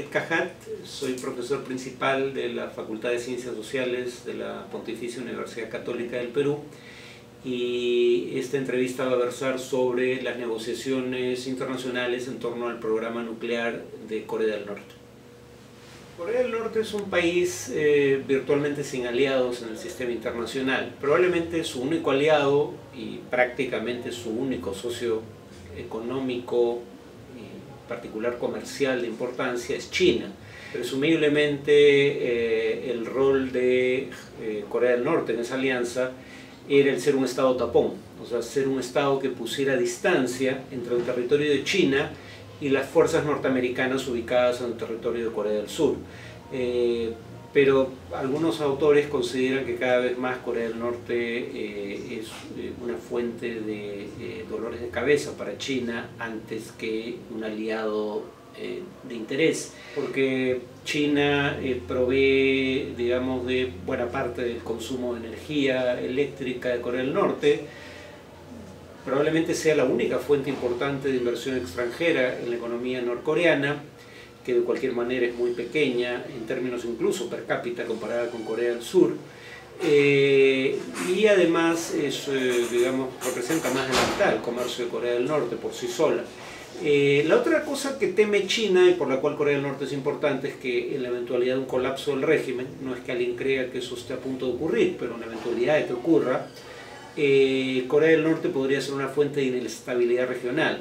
Farid Kahat, soy profesor principal de la Facultad de Ciencias Sociales de la Pontificia Universidad Católica del Perú, y esta entrevista va a versar sobre las negociaciones internacionales en torno al programa nuclear de Corea del Norte. Corea del Norte es un país virtualmente sin aliados en el sistema internacional. Probablemente su único aliado y prácticamente su único socio económico, en particular comercial de importancia, es China. Presumiblemente el rol de Corea del Norte en esa alianza era el ser un estado tapón, o sea, ser un estado que pusiera distancia entre el territorio de China y las fuerzas norteamericanas ubicadas en el territorio de Corea del Sur. Pero algunos autores consideran que cada vez más Corea del Norte es una fuente de dolores de cabeza para China antes que un aliado de interés, porque China provee, digamos, de buena parte del consumo de energía eléctrica de Corea del Norte. Probablemente sea la única fuente importante de inversión extranjera en la economía norcoreana, que de cualquier manera es muy pequeña en términos incluso per cápita comparada con Corea del Sur, y además digamos, representa más de la mitad del comercio de Corea del Norte por sí sola. La otra cosa que teme China y por la cual Corea del Norte es importante es que en la eventualidad de un colapso del régimen, no es que alguien crea que eso esté a punto de ocurrir, pero en la eventualidad de que ocurra, Corea del Norte podría ser una fuente de inestabilidad regional,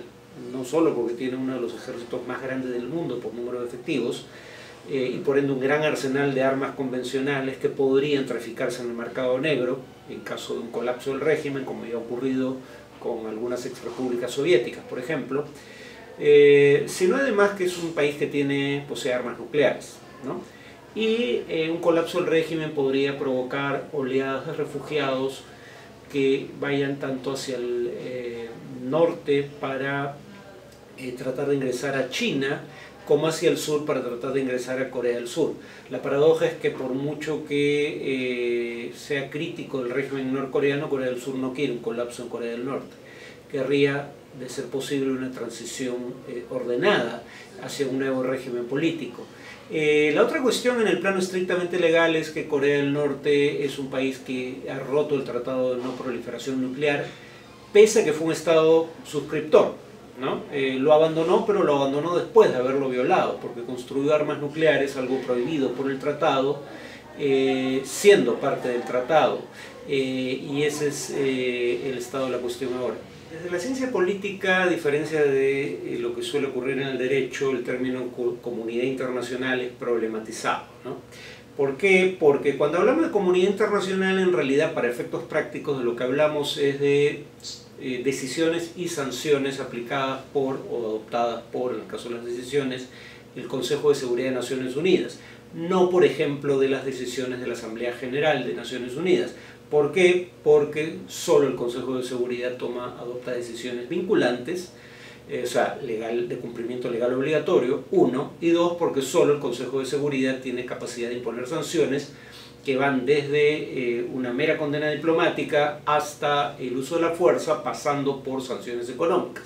no solo porque tiene uno de los ejércitos más grandes del mundo por número de efectivos, y por ende un gran arsenal de armas convencionales que podrían traficarse en el mercado negro en caso de un colapso del régimen, como ya ha ocurrido con algunas exrepúblicas soviéticas, por ejemplo, sino además que es un país que posee armas nucleares, ¿no? Y un colapso del régimen podría provocar oleadas de refugiados que vayan tanto hacia el norte para tratar de ingresar a China, como hacia el sur para tratar de ingresar a Corea del Sur. La paradoja es que por mucho que sea crítico del régimen norcoreano, Corea del Sur no quiere un colapso en Corea del Norte. Querría, de ser posible, una transición ordenada hacia un nuevo régimen político. La otra cuestión en el plano estrictamente legal es que Corea del Norte es un país que ha roto el Tratado de No Proliferación Nuclear, pese a que fue un estado suscriptor, ¿no? Lo abandonó, pero lo abandonó después de haberlo violado, porque construyó armas nucleares, algo prohibido por el tratado, siendo parte del tratado, y ese es el estado de la cuestión ahora. Desde la ciencia política, a diferencia de lo que suele ocurrir en el derecho, el término comunidad internacional es problematizado, ¿no? ¿Por qué? Porque cuando hablamos de comunidad internacional, en realidad, para efectos prácticos, de lo que hablamos es de decisiones y sanciones aplicadas por o adoptadas por, en el caso de las decisiones, el Consejo de Seguridad de Naciones Unidas. No, por ejemplo, de las decisiones de la Asamblea General de Naciones Unidas. ¿Por qué? Porque solo el Consejo de Seguridad adopta decisiones vinculantes, o sea, de cumplimiento legal obligatorio, uno, y dos, porque solo el Consejo de Seguridad tiene capacidad de imponer sanciones que van desde una mera condena diplomática hasta el uso de la fuerza, pasando por sanciones económicas.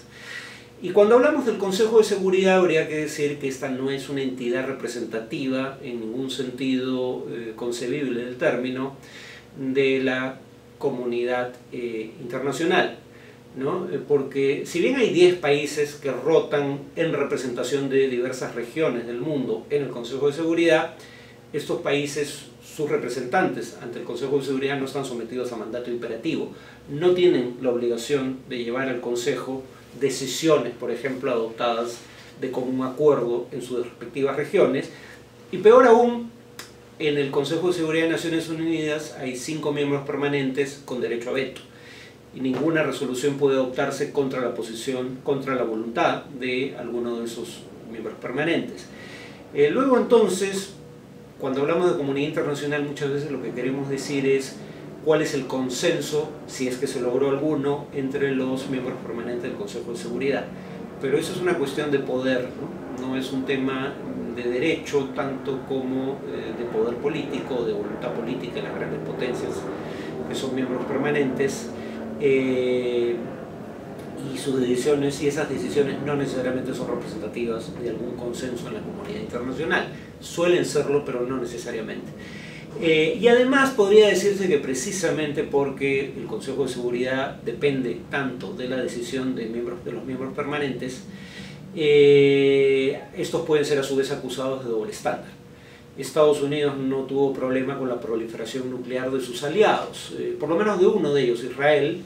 Y cuando hablamos del Consejo de Seguridad, habría que decir que esta no es una entidad representativa en ningún sentido concebible del término de la comunidad internacional, ¿no? Porque si bien hay 10 países que rotan en representación de diversas regiones del mundo en el Consejo de Seguridad, estos países, sus representantes ante el Consejo de Seguridad, no están sometidos a mandato imperativo, no tienen la obligación de llevar al Consejo decisiones, por ejemplo, adoptadas de común acuerdo en sus respectivas regiones, y peor aún, en el Consejo de Seguridad de Naciones Unidas hay 5 miembros permanentes con derecho a veto, y ninguna resolución puede adoptarse contra la voluntad de alguno de esos miembros permanentes. Luego, entonces, cuando hablamos de comunidad internacional, muchas veces lo que queremos decir es cuál es el consenso, si es que se logró alguno, entre los miembros permanentes del Consejo de Seguridad. Pero eso es una cuestión de poder, ¿no? No es un tema de derecho tanto como de poder político, de voluntad política de las grandes potencias que son miembros permanentes. Y y sus decisiones, y esas decisiones no necesariamente son representativas de algún consenso en la comunidad internacional. Suelen serlo, pero no necesariamente. Y además podría decirse que precisamente porque el Consejo de Seguridad depende tanto de la decisión de los miembros permanentes, estos pueden ser a su vez acusados de doble estándar. Estados Unidos no tuvo problema con la proliferación nuclear de sus aliados, por lo menos de uno de ellos, Israel,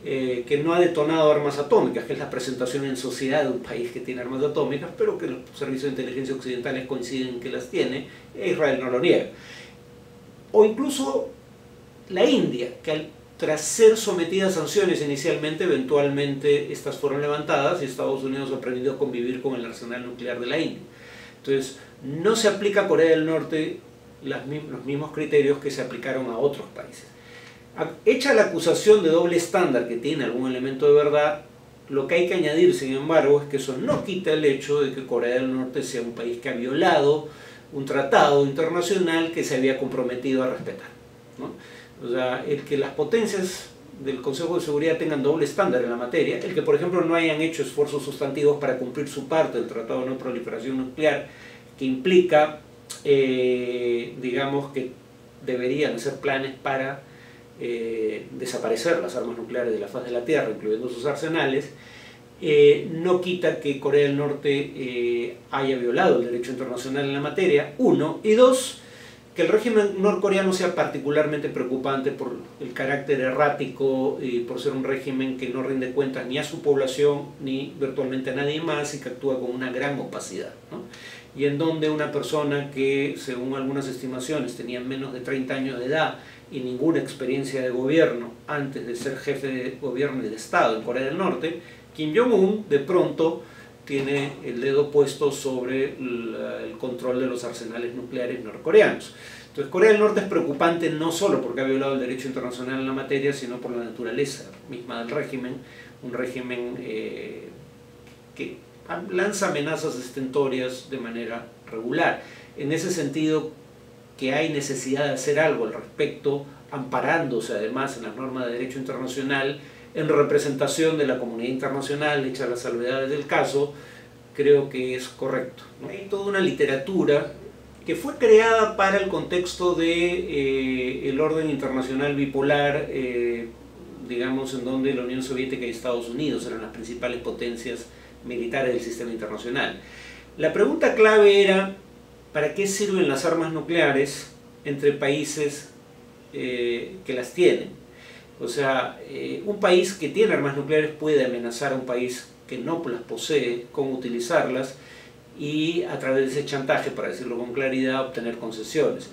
que no ha detonado armas atómicas, que es la presentación en sociedad de un país que tiene armas atómicas, pero que los servicios de inteligencia occidentales coinciden en que las tiene, e Israel no lo niega. O incluso la India, que tras ser sometida a sanciones inicialmente, eventualmente estas fueron levantadas y Estados Unidos ha aprendido a convivir con el arsenal nuclear de la India. Entonces, no se aplica a Corea del Norte los mismos criterios que se aplicaron a otros países. Hecha la acusación de doble estándar que tiene algún elemento de verdad, lo que hay que añadir, sin embargo, es que eso no quita el hecho de que Corea del Norte sea un país que ha violado un tratado internacional que se había comprometido a respetar, ¿no? O sea, el que las potencias del Consejo de Seguridad tengan doble estándar en la materia, el que por ejemplo no hayan hecho esfuerzos sustantivos para cumplir su parte del Tratado de No Proliferación Nuclear, que implica, digamos, que deberían hacer planes para desaparecer las armas nucleares de la faz de la Tierra, incluyendo sus arsenales, no quita que Corea del Norte haya violado el derecho internacional en la materia, uno, y dos, que el régimen norcoreano sea particularmente preocupante por el carácter errático y por ser un régimen que no rinde cuentas ni a su población ni virtualmente a nadie más y que actúa con una gran opacidad, ¿no? Y en donde una persona que, según algunas estimaciones, tenía menos de 30 años de edad y ninguna experiencia de gobierno antes de ser jefe de gobierno y de Estado en Corea del Norte, Kim Jong-un de pronto tiene el dedo puesto sobre el control de los arsenales nucleares norcoreanos. Entonces Corea del Norte es preocupante no solo porque ha violado el derecho internacional en la materia, sino por la naturaleza misma del régimen, un régimen que lanza amenazas estentorias de manera regular. En ese sentido, que hay necesidad de hacer algo al respecto, amparándose además en las normas de derecho internacional, en representación de la comunidad internacional, hechas las salvedades del caso, creo que es correcto, ¿no? Hay toda una literatura que fue creada para el contexto de el orden internacional bipolar, digamos, en donde la Unión Soviética y Estados Unidos eran las principales potencias militares del sistema internacional. La pregunta clave era, ¿para qué sirven las armas nucleares entre países que las tienen? O sea, un país que tiene armas nucleares puede amenazar a un país que no las posee con utilizarlas y a través de ese chantaje, para decirlo con claridad, obtener concesiones.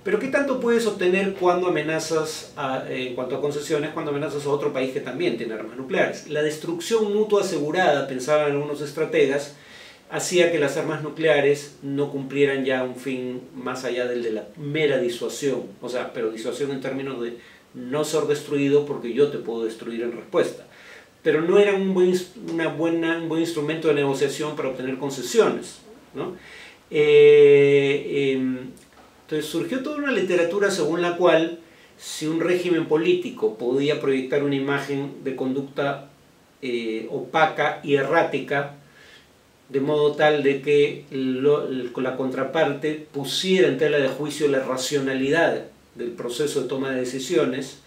Pero ¿qué tanto puedes obtener cuando amenazas, en cuanto a concesiones, cuando amenazas a otro país que también tiene armas nucleares? La destrucción mutua asegurada, pensaban algunos estrategas, hacía que las armas nucleares no cumplieran ya un fin más allá del de la mera disuasión, o sea, pero disuasión en términos de no ser destruido porque yo te puedo destruir en respuesta. Pero no era un buen instrumento de negociación para obtener concesiones, ¿no? Entonces surgió toda una literatura según la cual si un régimen político podía proyectar una imagen de conducta opaca y errática, de modo tal de que la contraparte pusiera en tela de juicio la racionalidad del proceso de toma de decisiones,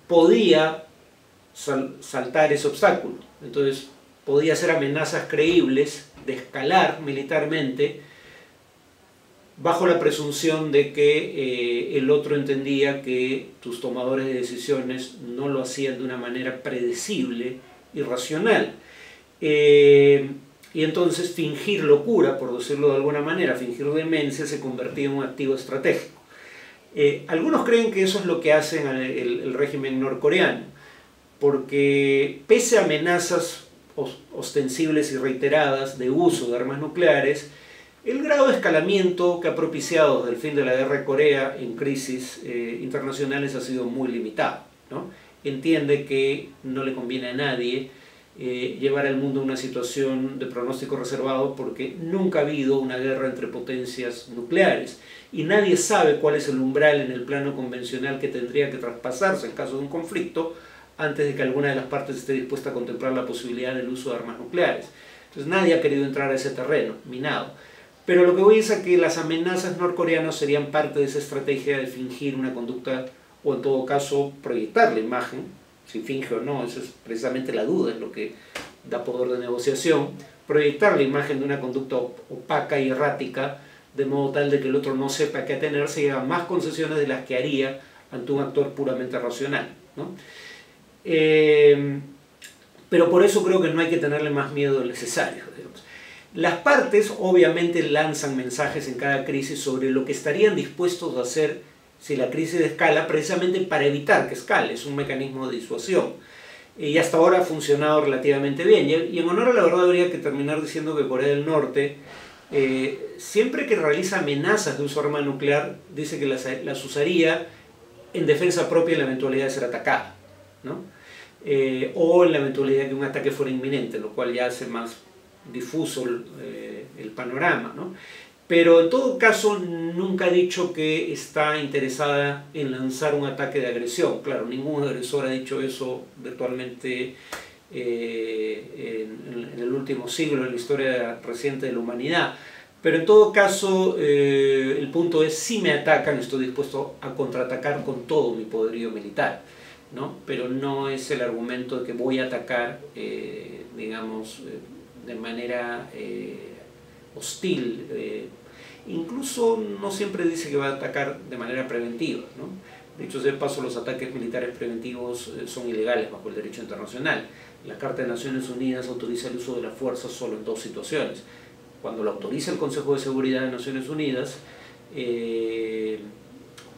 podía saltar ese obstáculo. Entonces podía hacer amenazas creíbles de escalar militarmente bajo la presunción de que el otro entendía que tus tomadores de decisiones no lo hacían de una manera predecible y racional. Y entonces fingir locura, por decirlo de alguna manera, fingir demencia, se convertía en un activo estratégico. Algunos creen que eso es lo que hacen el régimen norcoreano, porque pese a amenazas ostensibles y reiteradas de uso de armas nucleares, el grado de escalamiento que ha propiciado desde el fin de la guerra de Corea en crisis internacionales ha sido muy limitado, ¿no? Entiende que no le conviene a nadie llevar al mundo a una situación de pronóstico reservado porque nunca ha habido una guerra entre potencias nucleares y nadie sabe cuál es el umbral en el plano convencional que tendría que traspasarse en caso de un conflicto antes de que alguna de las partes esté dispuesta a contemplar la posibilidad del uso de armas nucleares. Entonces nadie ha querido entrar a ese terreno minado. Pero lo que voy es a que las amenazas norcoreanas serían parte de esa estrategia de fingir una conducta, o en todo caso proyectar la imagen, si finge o no, esa es precisamente la duda, es lo que da poder de negociación, proyectar la imagen de una conducta opaca y errática, de modo tal de que el otro no sepa qué atenerse y haga más concesiones de las que haría ante un actor puramente racional, ¿no? Pero por eso creo que no hay que tenerle más miedo del necesario, digamos. Las partes obviamente lanzan mensajes en cada crisis sobre lo que estarían dispuestos a hacer si la crisis escala, precisamente para evitar que escale, es un mecanismo de disuasión. Y hasta ahora ha funcionado relativamente bien. Y en honor a la verdad habría que terminar diciendo que Corea del Norte, siempre que realiza amenazas de uso de arma nuclear, dice que las usaría en defensa propia en la eventualidad de ser atacada, ¿no? O en la eventualidad de que un ataque fuera inminente, lo cual ya hace más difuso el panorama, ¿no? Pero en todo caso nunca ha dicho que está interesada en lanzar un ataque de agresión. Claro, ningún agresor ha dicho eso virtualmente en el último siglo, en la historia reciente de la humanidad. Pero en todo caso, el punto es, si me atacan, estoy dispuesto a contraatacar con todo mi poderío militar, ¿no? Pero no es el argumento de que voy a atacar, digamos, de manera hostil. Incluso no siempre dice que va a atacar de manera preventiva, ¿no? Dicho sea de paso, los ataques militares preventivos son ilegales bajo el derecho internacional. La Carta de Naciones Unidas autoriza el uso de la fuerza solo en dos situaciones: cuando lo autoriza el Consejo de Seguridad de Naciones Unidas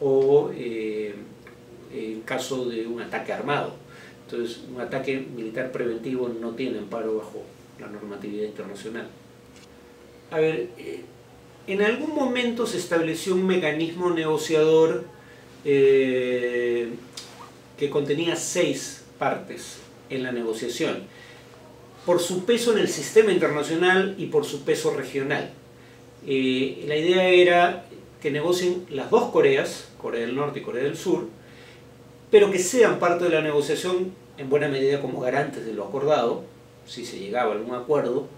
o en caso de un ataque armado. Entonces, un ataque militar preventivo no tiene amparo bajo la normatividad internacional. A ver, en algún momento se estableció un mecanismo negociador que contenía 6 partes en la negociación, por su peso en el sistema internacional y por su peso regional. La idea era que negocien las dos Coreas, Corea del Norte y Corea del Sur, pero que sean parte de la negociación en buena medida como garantes de lo acordado, si se llegaba a algún acuerdo,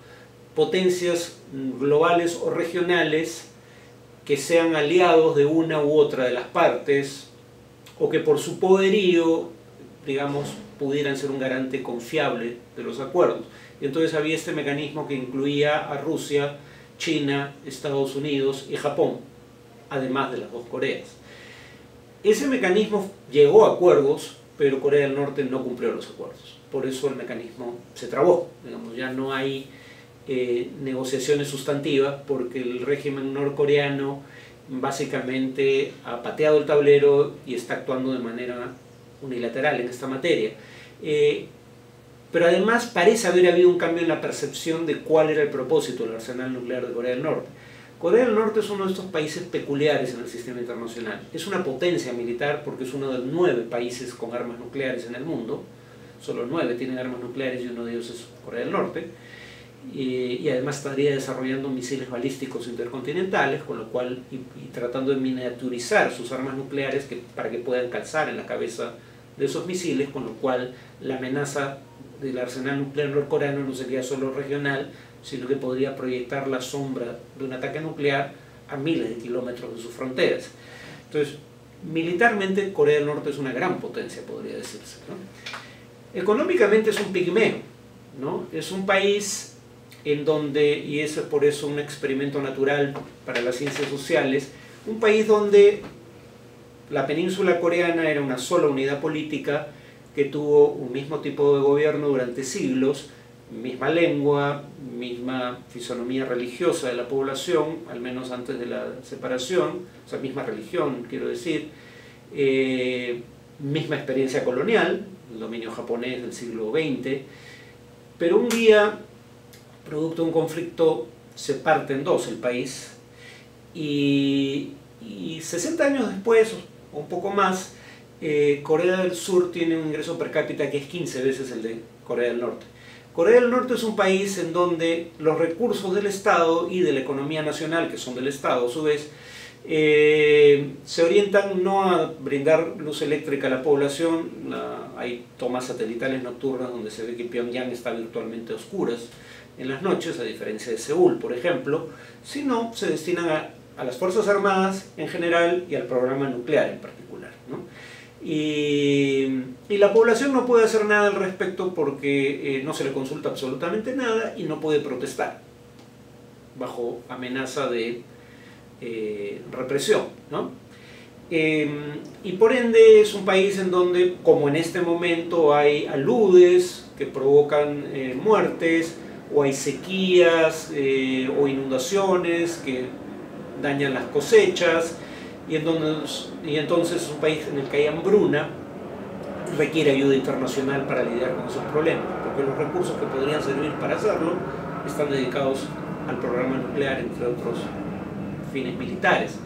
potencias globales o regionales que sean aliados de una u otra de las partes, o que por su poderío, digamos, pudieran ser un garante confiable de los acuerdos. Y entonces había este mecanismo que incluía a Rusia, China, Estados Unidos y Japón, además de las dos Coreas. Ese mecanismo llegó a acuerdos, pero Corea del Norte no cumplió los acuerdos. Por eso el mecanismo se trabó. Digamos, ya no hay negociaciones sustantivas, porque el régimen norcoreano básicamente ha pateado el tablero y está actuando de manera unilateral en esta materia. Pero además parece haber habido un cambio en la percepción de cuál era el propósito del arsenal nuclear de Corea del Norte. Corea del Norte es uno de estos países peculiares en el sistema internacional. Es una potencia militar porque es uno de 9 países con armas nucleares en el mundo. Solo 9 tienen armas nucleares y uno de ellos es Corea del Norte. Y además estaría desarrollando misiles balísticos intercontinentales, con lo cual, y tratando de miniaturizar sus armas nucleares para que puedan calzar en la cabeza de esos misiles, con lo cual la amenaza del arsenal nuclear norcoreano no sería solo regional, sino que podría proyectar la sombra de un ataque nuclear a miles de kilómetros de sus fronteras. Entonces, militarmente Corea del Norte es una gran potencia, podría decirse, ¿no? Económicamente es un pigmeo, ¿no? Es un país en donde, y eso es por eso un experimento natural para las ciencias sociales, un país donde la península coreana era una sola unidad política que tuvo un mismo tipo de gobierno durante siglos, misma lengua, misma fisonomía religiosa de la población, al menos antes de la separación, o sea, misma religión, quiero decir, misma experiencia colonial, el dominio japonés del siglo XX, pero un día, producto de un conflicto, se parte en dos el país, y 60 años después, o un poco más, Corea del Sur tiene un ingreso per cápita que es 15 veces el de Corea del Norte. Corea del Norte es un país en donde los recursos del Estado y de la economía nacional, que son del Estado a su vez, Se orientan no a brindar luz eléctrica a la población, hay tomas satelitales nocturnas donde se ve que Pyongyang está virtualmente a oscuras en las noches, a diferencia de Seúl, por ejemplo, sino se destinan a las Fuerzas Armadas en general y al programa nuclear en particular, ¿no? Y la población no puede hacer nada al respecto porque no se le consulta absolutamente nada y no puede protestar bajo amenaza de represión, ¿no? Y por ende es un país en donde, como en este momento, hay aludes que provocan muertes, o hay sequías o inundaciones que dañan las cosechas, y entonces es un país en el que hay hambruna, requiere ayuda internacional para lidiar con esos problemas, porque los recursos que podrían servir para hacerlo están dedicados al programa nuclear, entre otros fines militares.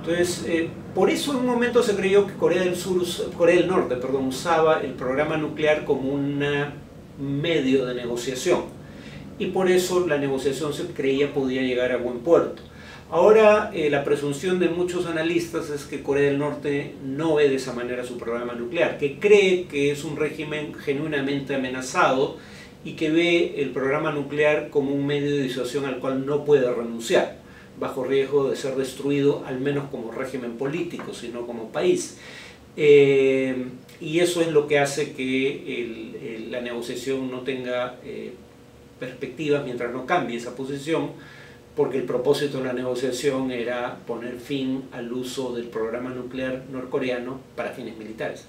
Entonces, por eso en un momento se creyó que Corea del Norte usaba el programa nuclear como un medio de negociación, y por eso la negociación se creía podía llegar a buen puerto. Ahora la presunción de muchos analistas es que Corea del Norte no ve de esa manera su programa nuclear, que cree que es un régimen genuinamente amenazado y que ve el programa nuclear como un medio de disuasión al cual no puede renunciar, bajo riesgo de ser destruido, al menos como régimen político, sino como país. Y eso es lo que hace que la negociación no tenga perspectivas mientras no cambie esa posición, porque el propósito de la negociación era poner fin al uso del programa nuclear norcoreano para fines militares.